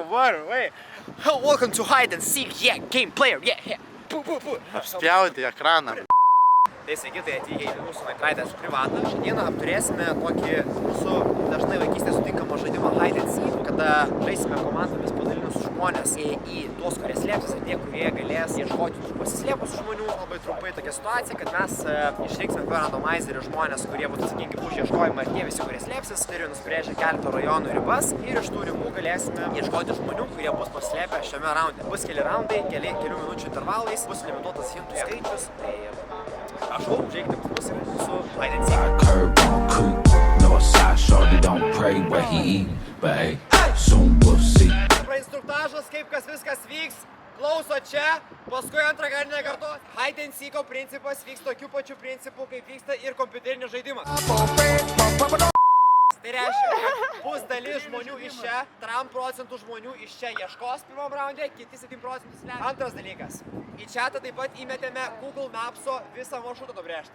wait. Welcome to hide and seek, yeah, game player, yeah. Spjaudė ekraną. Tai sveiki, tai atvykę į mūsų Minecraft'ą su privatą. Šiandieną apturėsime tokį mūsų dažnai vaikystėje sutinkamą žaidimą Hide and Seek, kada žaisime komandomis padalinus žmonės į tuos, kurie slėpsis, ir tie, kurie galės ieškoti tų pasislėpusių žmonių. Labai trumpai tokia situacija, kad mes išrinksime per randomizerį žmonės, kurie būtų atsakingi už ieškojimą, ir tie visi, kurie slėpsis, ir nusprendžia keletą rajonų ribas, ir iš tų ribų galėsime ieškoti žmonių, kurie bus paslėpę šiame raunde. Bus keli raundai, kelių minučių intervalais, bus limituotas hintų skaičius. Prašau, žiūrėkite pas mus ir mūsų Hide and Seek. Curb on creep, Northside shorty don't pray where he eat, but hey, soon we'll see. Instruktažas, kaip kas viskas vyks, klauso čia, paskui antrą kartą nekartot. Hide and Seek'o principas vyks tokiu pačiu principu, kaip vyksta ir kompiuterinis žaidimas. Tai reiškia, kad bus dalis žmonių iš čia, 3% žmonių iš čia ieškos pirmam raunde, kiti 7% slegia. Antras dalykas, į chatą taip pat įmetėme Google Maps'o visą maršrutą nubrėžtą.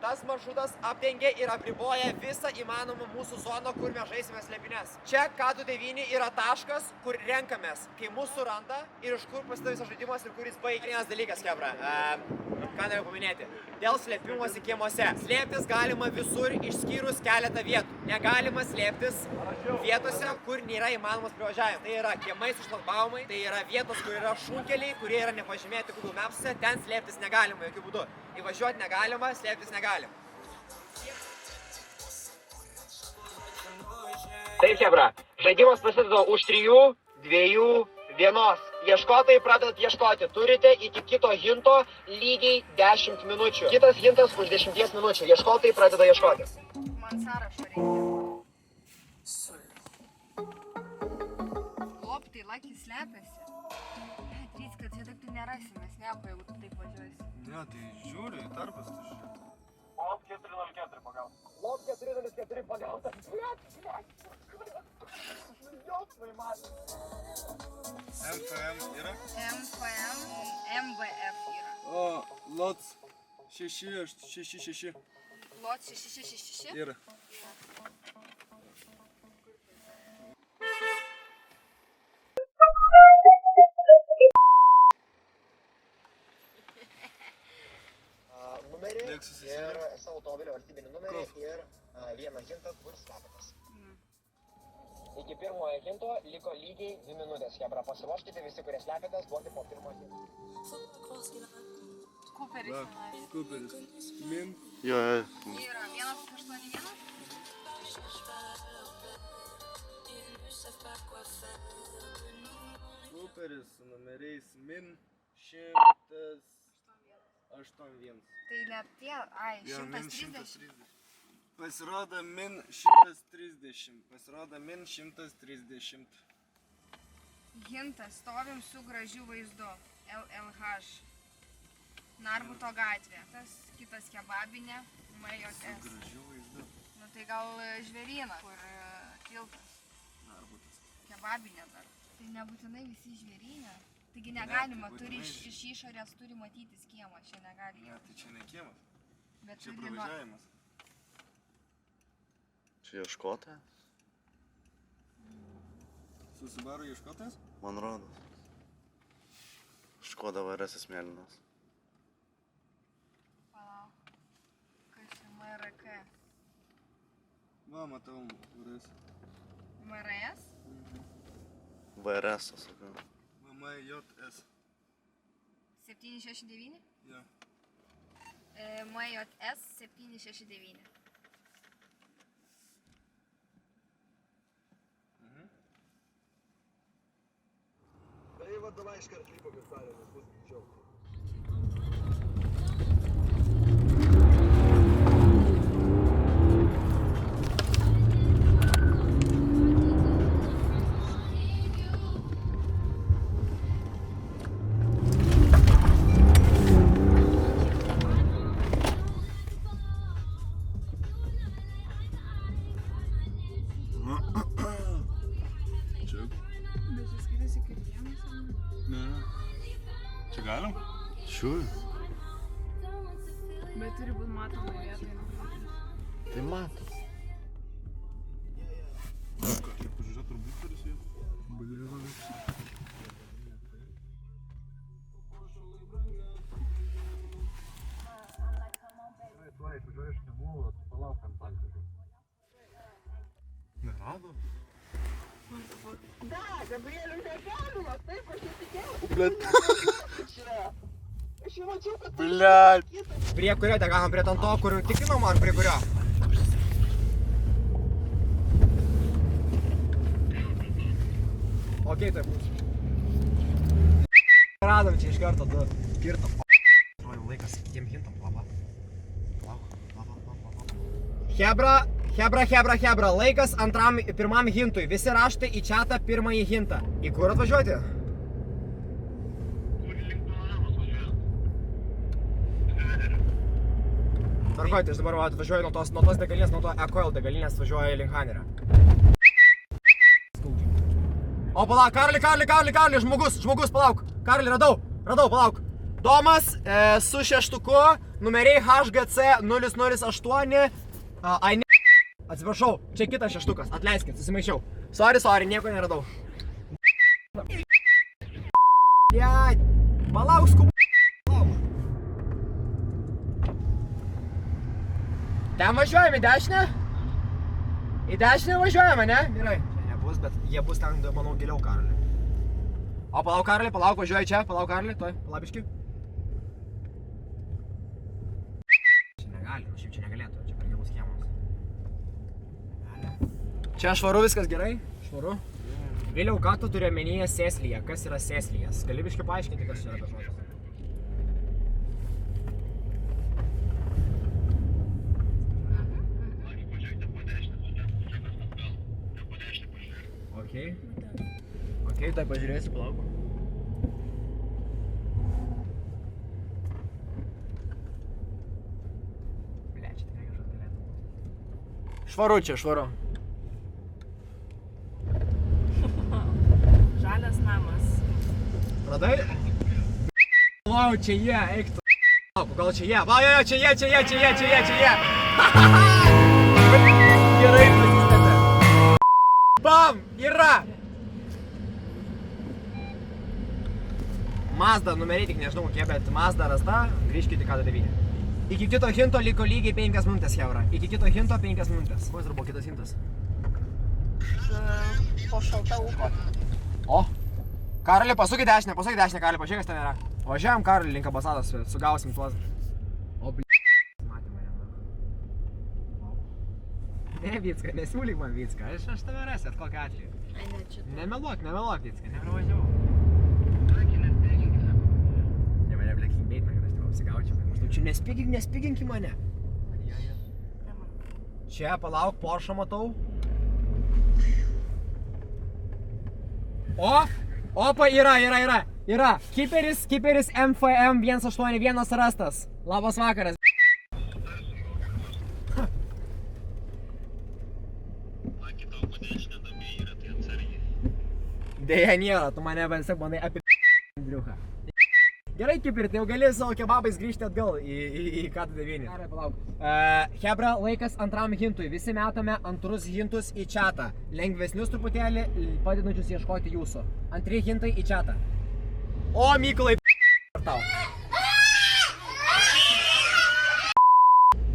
Tas maršrutas apdengia ir apriboja visą įmanomą mūsų zoną, kur mes žaisime slėpines. Čia K29 yra taškas, kur renkamės, kai mūsų suranda ir iš kur prasideda visas žaidimas ir kur jis baigia. Vienas dalykas, chebra, ką noriu paminėti. Dėl slėpimosi kiemuose. Slėptis galima visur išskyrus keletą vietų. Negalima slėptis vietose, kur nėra įmanomas privažiavimas. Tai yra kiemai su šlagbaumai, tai yra vietos, kur yra šunkeliai, kurie yra nepažymėti Google Maps'e, ten slėptis negalima jokių būdų. Įvažiuoti negalima, slėptis negalima. Taip, chebra, žaidimas prasideda už 3, 2, 1. Ieškotojai pradedat ieškoti. Turite iki kito hinto lygiai 10 minučių. Kitas hintas už 10 minučių. Ieškotojai pradeda ieškoti. Man sąrašą reikia. Loptai, lakis slepiasi. Trys, kad čia taip tai nerasim, mes nieko, jeigu tu taip važiuosi. Ne, tai žiūri, tarpas tu žiūri. Lop 404 pagautas. Lop 404 pagautas. MFM yra? MFM, MVF yra. O, LOTS 666 Lot 666? yra. Numerį ir savo automobilio valstybinį numerį ir vieną hintą, kur slepiatės. Iki pirmojo hinto liko lygiai 2 minutės. Chebra, pasiruoškite visi, kurie slepiatės, duoti po pirmo hinto. Kuperis. Kuperis. Min. Jo, Yra 181? Kuperis su numeriais min 181. Tai net tie, ai, Jo, min 130. Pasirodo min 130. Pasirodo min 130. Hintas, stovim su gražiu vaizdu. LLH. Narbuto gatvė. Tas kitas kebabinė. MJS. Gražiu vaizdu. Nu tai gal žvėrynas, kur tiltas. Narbutas. Kebabinė dar. Tai nebūtinai visi žvėrynė. Taigi negalima, tai turi būtinai. iš išorės turi matytis kiemas, čia negali. Ne, tai čia ne kiemas. Bet Čia turi pravažiavimas. čia ieškota, Su Subaru ieškotas? man rodos. Škoda VRS mėlynas. Palauk. Kas čia MRK? Va, matau, kuris. MRS? VRS, sakau. MJS. 769? Jo. MJS 769. Tai va, davai iškart lipo visarė, nes bus greičiau. Čia galim? Sure. Bet turi būti matoma vietoje. Tai matom. Kažkaip pažiūrėt, turbūt turi su juo. Nerado? Блядь. Prie kurio deganam, prie to, kur tikrinam, ar prie kurio? Okei, tai bus. Radom čia iš karto, du. Kirtom. Atrodo laikas tiem hintam, laba. Hebra, laikas pirmam hintui. Visi raštai į chatą pirmąjį hintą. Į kur atvažiuoti? Tvarkoj, tai aš dabar atvažiuoju nuo tos degalinės, nuo to EcoOil degalinės važiuoju link Hanerio. O palauk, Karli, žmogus, palauk. Karli, radau, palauk. Domas su šeštuku, numeriai HGC 008, atsiprašau, čia kitas šeštukas, atleiskit, susimaišiau. Sorry, nieko neradau. Palauk, skubu. Ten važiuojame į dešinę? Į dešinę važiuojame, ne? Gerai. Čia nebus, bet jie bus ten, manau, giliau, Karli. O palauk, Karli, važiuoju čia, Karli, toj, palabiški. Čia negali, šiaip čia negalėtų, čia per gilus kiemas. Čia švaru, viskas gerai? Švaru. Vėliau, ką tu turi omenyje sėslyje? Kas yra sėslyjas? Gali biškai paaiškinti, kas čia yra tas žodis? Okei, tai pažiūrėsiu, palauk. Blia, čia tikrai kažkas galėtų būti. Švaru čia, švaru. Žalias namas. Radai? Lau, čia jie, eik tu. Gal čia jie? Va, jo, čia jie. Gerai pasistatė. Bam, yra. Mazda numeriai tik nežinau kokie, bet Mazda rasta, grįžkite K9. Iki kito hinto liko lygiai 5 minutės, Hebra. Iki kito hinto 5 minutės. Koks dar buvo kitas hintas? Po šalta ūko. O, Karli, pasuk į dešinę, Karli, pažiūrėk, kas ten yra. Važiavam, Karli, link ambasados, sugausim tuos. O, matė mane. Ne, Vycka, nesiūlyk man, Vycka, aš tave rasiu, kokią atveju. Ai, ne, čia. Nemeluok, Vycka, nepravažiavau. Čia nespigink į mane. Čia, palauk, Porsche matau. Opa, yra. Kiperis MFM 181 rastas. Labas vakaras. Deja, nėra, tu mane bandai apie Andriuką. Gerai, Kiperi, tai jau gali savo kebabais grįžti atgal į K9. Gerai, palauk. Hebra, laikas antram hintui. Visi metame antrus hintus į chatą. Lengvesnius truputėlį, padedančius ieškoti jūsų. Antri hintai į chatą. O, Mykolai, tau.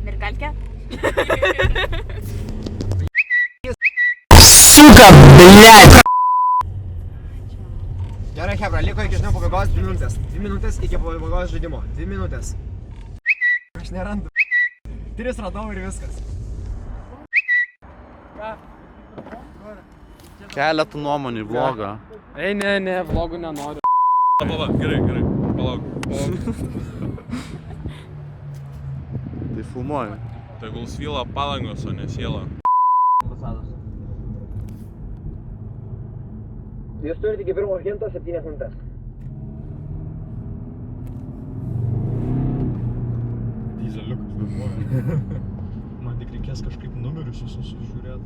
Mergalkė? Suka, blядь! Gerai, Hebra, liko iki žinau pabaigos 2 minutės. 2 minutės iki pabaigos žaidimo. 2 minutės. Aš nerandu. 3 radau ir viskas. Ką? Keletų nuomonių, vlogą. Ei, ne, vlogų nenoriu. Pala, gerai, palauk. Tai filmuoju. Tegul svyla palangos, o ne siela. Jūs turite iki pirmo hinto 7 minutės. Dizeliukas galvoja. Man tik reikės kažkaip numerius visus sužiūrėti.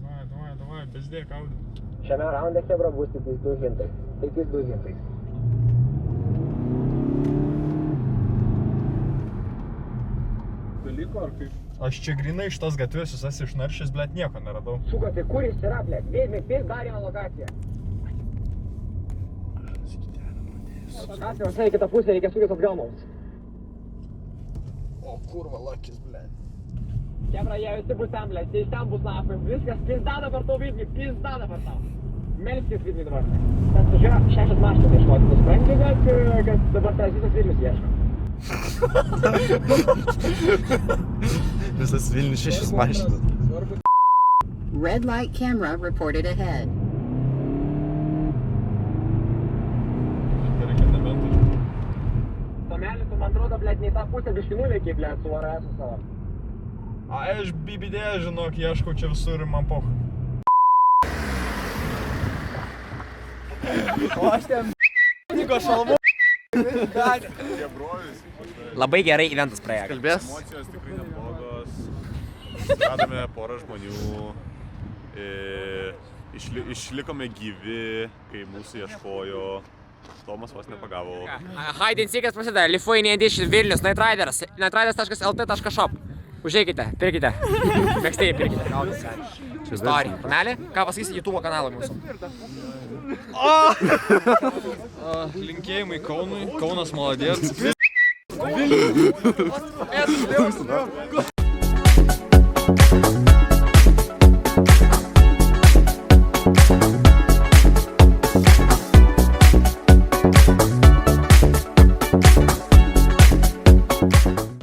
Davai, bezdėk audį. Šiame raunde, Hebra, bus tik 2 hintai. Tik 2 hintai. Dalyko ar kaip? Aš čia grinai iš tos gatvės visas išnaršęs, blėt, nieko neradau. Suka, tai kur jis yra, blėt? Bėg dar vieną lokaciją. Lokacija, visai kitą pusę, reikia sukės atgal mums. O kurva, lakis, blėt. Kebra, jie visi bus ten, blėt, jis ten bus nafai. Viskas, pizda dabar tau Vilniui, pizda dabar tau. Melskis Vilniui dabar. Ten sužiūrė 6 mašinas ieškoti, tu supranti, kad dabar tas visas Vilnius ieško. Visas Vilnius 6 mašinas. Red light camera reported ahead. Reikia nebent. Tomelis, tu man atrodo, blėt, nei tą pusę biškinų veikiai, blėt, su VRS savo. Ai, aš BBD, žinok, ieškau čia visur ir man poch. O aš ten niko šalmu. Labai gerai eventas praėjo. Kalbės? Emocijos tikrai neblogos. Radome porą žmonių. Išlikome gyvi, kai mūsų ieškojo. Tomas vos nepagavo. Hide and Seekers prasideda. Lithuania Edition Vilnius, Nightriders. Nightriders.lt.shop. Užeikite, pirkite. Megstėjai pirkite. Istorija. Panelė? Ką pasakysi YouTube kanalą mūsų? Linkėjimai Kaunui. Kaunas maladėts.